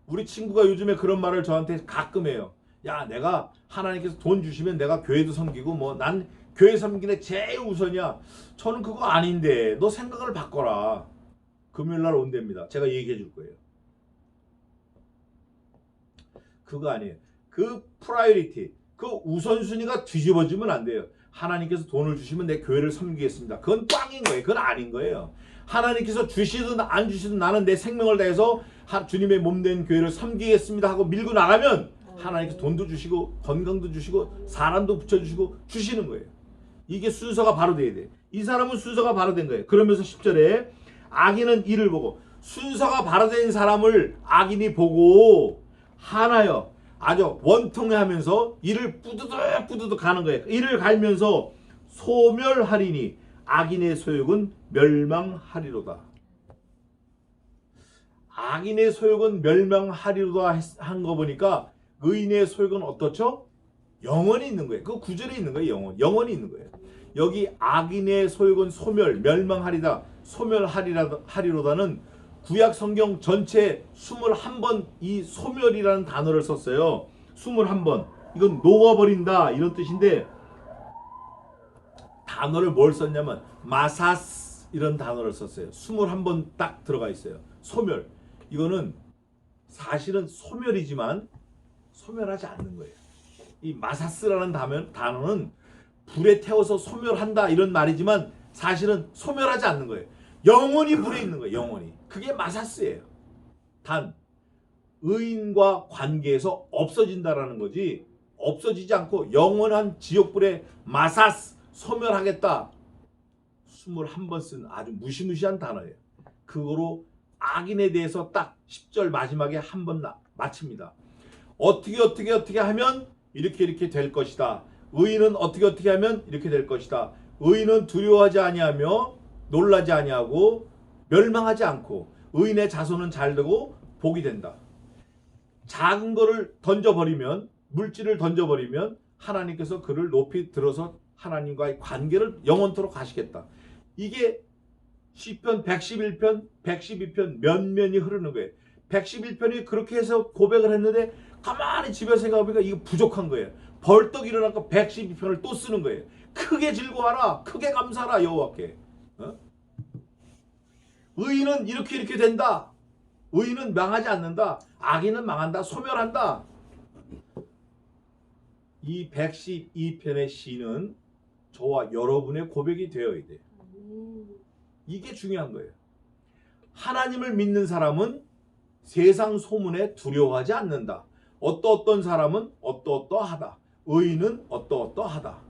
우리 친구가 요즘에 그런 말을 저한테 가끔 해요. 야, 내가 하나님께서 돈 주시면 내가 교회도 섬기고 뭐 난 교회 섬기는 게 제일 우선이야. 저는 그거 아닌데 너 생각을 바꿔라. 금요일날 온답니다. 제가 얘기해 줄 거예요. 그거 아니에요. 그 프라이어리티, 그 우선순위가 뒤집어지면 안 돼요. 하나님께서 돈을 주시면 내 교회를 섬기겠습니다. 그건 꽝인 거예요. 그건 아닌 거예요. 하나님께서 주시든 안 주시든 나는 내 생명을 다해서 주님의 몸된 교회를 섬기겠습니다 하고 밀고 나가면 하나님께서 돈도 주시고 건강도 주시고 사람도 붙여주시고 주시는 거예요. 이게 순서가 바로 돼야 돼. 이 사람은 순서가 바로 된 거예요. 그러면서 10절에 악인은 이를 보고, 순서가 바로 된 사람을 악인이 보고 하나여 아주 원통하면서 이를 뿌드득 가는 거예요. 이를 갈면서 소멸하리니 악인의 소욕은 멸망하리로다. 악인의 소욕은 멸망하리로다 한 거 보니까 의인의 소욕은 어떻죠? 영원히 있는 거예요. 그 구절에 있는 거예요. 영원히 있는 거예요. 여기 악인의 소욕은 소멸, 멸망하리다, 소멸하리로다는 구약 성경 전체 21번 이 소멸이라는 단어를 썼어요. 21번. 이건 녹아버린다 이런 뜻인데, 단어를 뭘 썼냐면 마사스 이런 단어를 썼어요. 21번 딱 들어가 있어요. 소멸. 이거는 사실은 소멸이지만 소멸하지 않는 거예요. 이 마사스라는 단어는 불에 태워서 소멸한다 이런 말이지만 사실은 소멸하지 않는 거예요. 영원히 불에 있는 거예요. 영원히. 그게 마사스예요. 단 의인과 관계에서 없어진다라는 거지, 없어지지 않고 영원한 지옥불에 마사스, 소멸하겠다. 21번 쓴 아주 무시무시한 단어예요. 그거로 악인에 대해서 딱 10절 마지막에 한 번 마칩니다. 어떻게 하면 이렇게 될 것이다. 의인은 어떻게 하면 이렇게 될 것이다. 의인은 두려워하지 아니하며 놀라지 아니하고 멸망하지 않고 의인의 자손은 잘되고 복이 된다. 작은 거를 던져버리면, 물질을 던져버리면 하나님께서 그를 높이 들어서 하나님과의 관계를 영원토록 하시겠다. 이게 시편 111편, 112편 면면이 흐르는 거예요. 111편이 그렇게 해서 고백을 했는데 가만히 집에 생각해보니까 이거 부족한 거예요. 벌떡 일어나서 112편을 또 쓰는 거예요. 크게 즐거워하라, 크게 감사하라 여호와께. 의인은 이렇게 된다. 의인은 망하지 않는다. 악인은 망한다, 소멸한다. 이 112편의 시는 저와 여러분의 고백이 되어야 돼요. 이게 중요한 거예요. 하나님을 믿는 사람은 세상 소문에 두려워하지 않는다. 어떤 사람은 어떠하다. 의인은 어떠하다.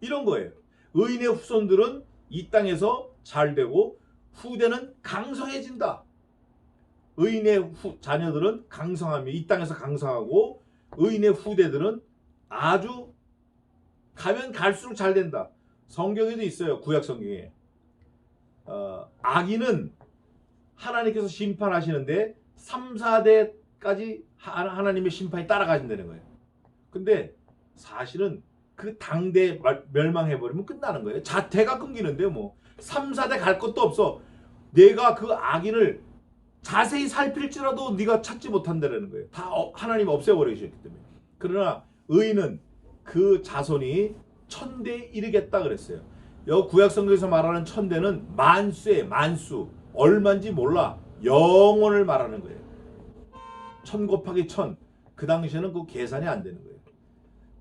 이런 거예요. 의인의 후손들은 이 땅에서 잘되고 후대는 강성해진다. 의인의 자녀들은 강성하며 이 땅에서 강성하고 의인의 후대들은 아주 가면 갈수록 잘 된다. 성경에도 있어요. 구약 성경에. 악인은 하나님께서 심판하시는데 3, 4대까지 하나님의 심판이 따라가신다는 거예요. 근데 사실은 그 당대 멸망해버리면 끝나는 거예요. 자태가 끊기는데요. 뭐 3, 4대 갈 것도 없어. 내가 그 악인을 자세히 살필지라도 네가 찾지 못한다는 거예요. 다 하나님 없애버리셨기 때문에. 그러나 의인은 그 자손이 천대에 이르겠다 그랬어요. 여기 구약성경에서 말하는 천대는 만수에 만수, 얼마인지 몰라. 영원을 말하는 거예요. 1000 곱하기 1000. 그 당시에는 그 계산이 안 되는 거예요.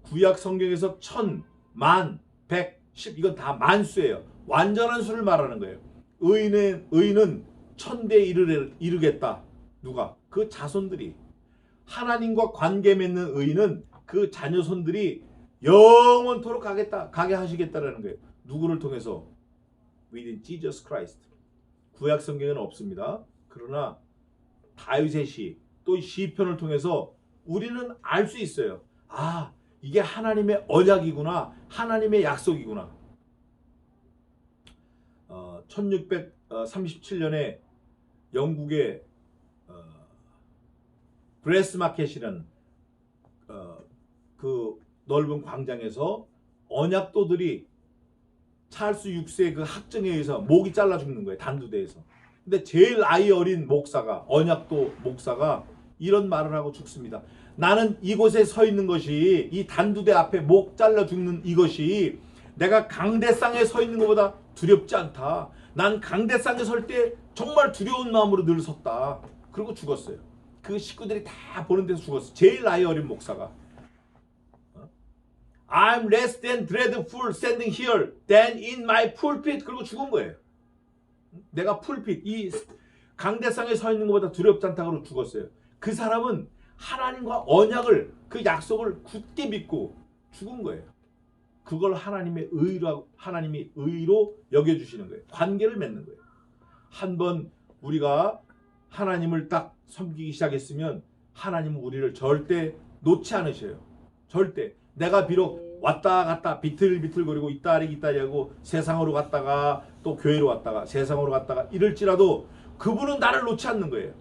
구약성경에서 1000, 만, 100, 10 이건 다 만수예요. 완전한 수를 말하는 거예요. 의인은 천대에 이르겠다. 누가? 그 자손들이. 하나님과 관계 맺는 의인은 그 자녀손들이 영원토록 가게 하시겠다라는 거예요. 누구를 통해서? Within Jesus Christ. 구약 성경에는 없습니다. 그러나 다윗의 시, 또 시편을 통해서 우리는 알 수 있어요. 아, 이게 하나님의 언약이구나. 하나님의 약속이구나. 1637년에 영국의 브레스마켓이라는 그 넓은 광장에서 언약도들이 찰스 6세 그 학정에 의해서 목이 잘라 죽는 거예요. 단두대에서. 근데 제일 나이 어린 목사가, 언약도 목사가 이런 말을 하고 죽습니다. 나는 이곳에 서 있는 것이, 이 단두대 앞에 목 잘라 죽는 이것이 내가 강대상에 서 있는 것보다 두렵지 않다. 난 강대상에 설 때 정말 두려운 마음으로 늘 섰다. 그리고 죽었어요. 그 식구들이 다 보는 데서 죽었어요. 제일 나이 어린 목사가. I'm less than dreadful standing here than in my pulpit. 그리고 죽은 거예요. 내가 풀핏 이 강대상에 서 있는 것보다 두렵지 않다고 죽었어요. 그 사람은 하나님과 언약을 그 약속을 굳게 믿고 죽은 거예요. 그걸 하나님이 의로 여겨주시는 거예요. 관계를 맺는 거예요. 한번 우리가 하나님을 딱 섬기기 시작했으면 하나님은 우리를 절대 놓지 않으셔요. 절대. 내가 비록 왔다 갔다 비틀비틀거리고 이따리 하고 세상으로 갔다가 또 교회로 왔다가 세상으로 갔다가 이럴지라도 그분은 나를 놓지 않는 거예요.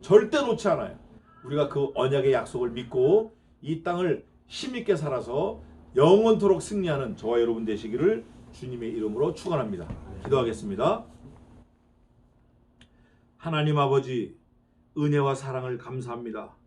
절대 놓지 않아요. 우리가 그 언약의 약속을 믿고 이 땅을 힘있게 살아서 영원토록 승리하는 저와 여러분 되시기를 주님의 이름으로 축원합니다. 기도하겠습니다. 하나님 아버지, 은혜와 사랑을 감사합니다.